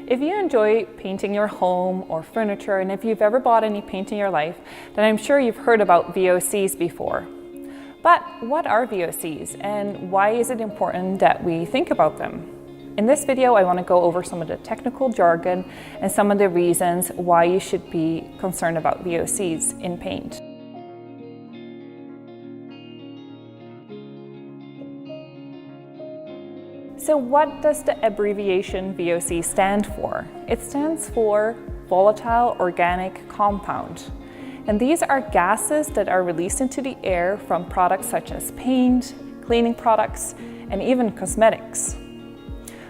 If you enjoy painting your home or furniture, and if you've ever bought any paint in your life, then I'm sure you've heard about VOCs before. But what are VOCs and why is it important that we think about them? In this video, I want to go over some of the technical jargon and some of the reasons why you should be concerned about VOCs in paint. So what does the abbreviation VOC stand for? It stands for volatile organic compound. And these are gases that are released into the air from products such as paint, cleaning products, and even cosmetics.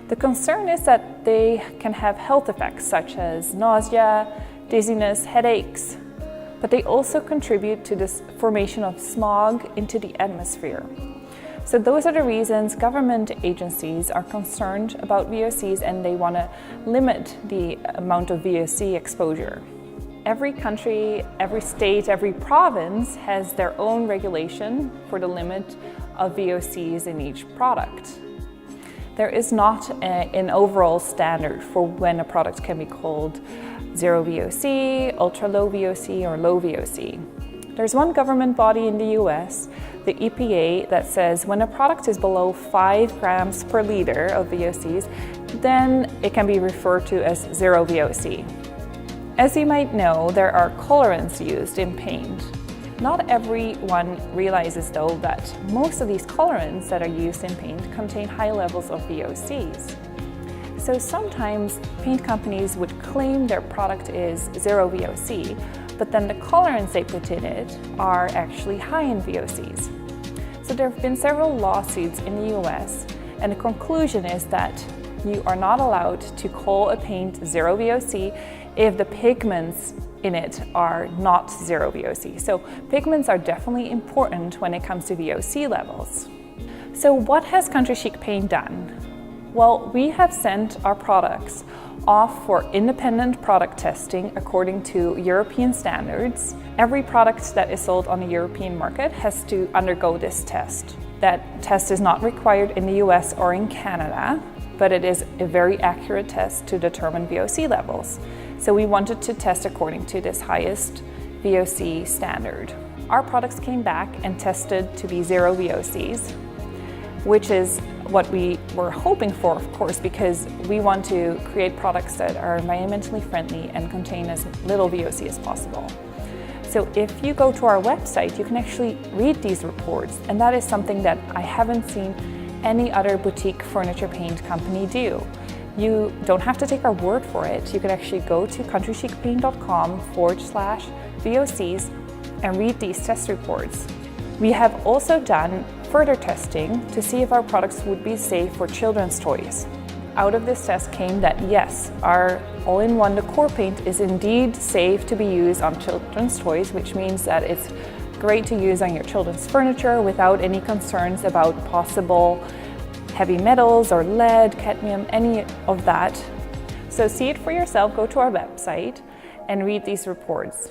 The concern is that they can have health effects such as nausea, dizziness, headaches, but they also contribute to this formation of smog into the atmosphere. So those are the reasons government agencies are concerned about VOCs and they want to limit the amount of VOC exposure. Every country, every state, every province has their own regulation for the limit of VOCs in each product. There is not an overall standard for when a product can be called zero VOC, ultra low VOC, or low VOC. There's one government body in the US, the EPA, that says when a product is below 5 grams per liter of VOCs, then it can be referred to as zero VOC. As you might know, there are colorants used in paint. Not everyone realizes though that most of these colorants that are used in paint contain high levels of VOCs. So sometimes paint companies would claim their product is zero VOC, but then the colorants they put in it are actually high in VOCs. So there have been several lawsuits in the US, and the conclusion is that you are not allowed to call a paint zero VOC if the pigments in it are not zero VOC. So pigments are definitely important when it comes to VOC levels. So what has Country Chic Paint done? Well, we have sent our products off for independent product testing according to European standards. Every product that is sold on the European market has to undergo this test. That test is not required in the US or in Canada, but it is a very accurate test to determine VOC levels. So we wanted to test according to this highest VOC standard. Our products came back and tested to be zero VOCs, which is what we were hoping for, of course, because we want to create products that are environmentally friendly and contain as little VOC as possible. So if you go to our website, you can actually read these reports, and that is something that I haven't seen any other boutique furniture paint company do. You don't have to take our word for it. You can actually go to countrychicpaint.com/VOCs and read these test reports. We have also done further testing to see if our products would be safe for children's toys. Out of this test came that yes, our all-in-one decor paint is indeed safe to be used on children's toys, which means that it's great to use on your children's furniture without any concerns about possible heavy metals or lead, cadmium, any of that. So see it for yourself, go to our website and read these reports.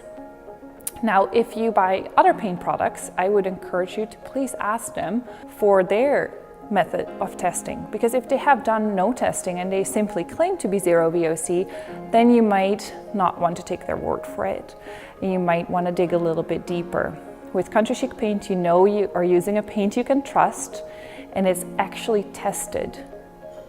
Now, if you buy other paint products, I would encourage you to please ask them for their method of testing, because if they have done no testing and they simply claim to be zero VOC, then you might not want to take their word for it. You might want to dig a little bit deeper. With Country Chic Paint, you know you are using a paint you can trust and it's actually tested,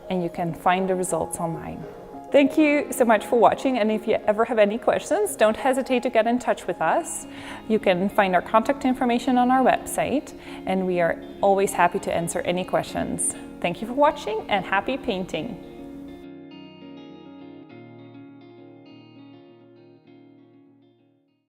and you can find the results online. Thank you so much for watching, and if you ever have any questions, don't hesitate to get in touch with us. You can find our contact information on our website, and we are always happy to answer any questions. Thank you for watching, and happy painting!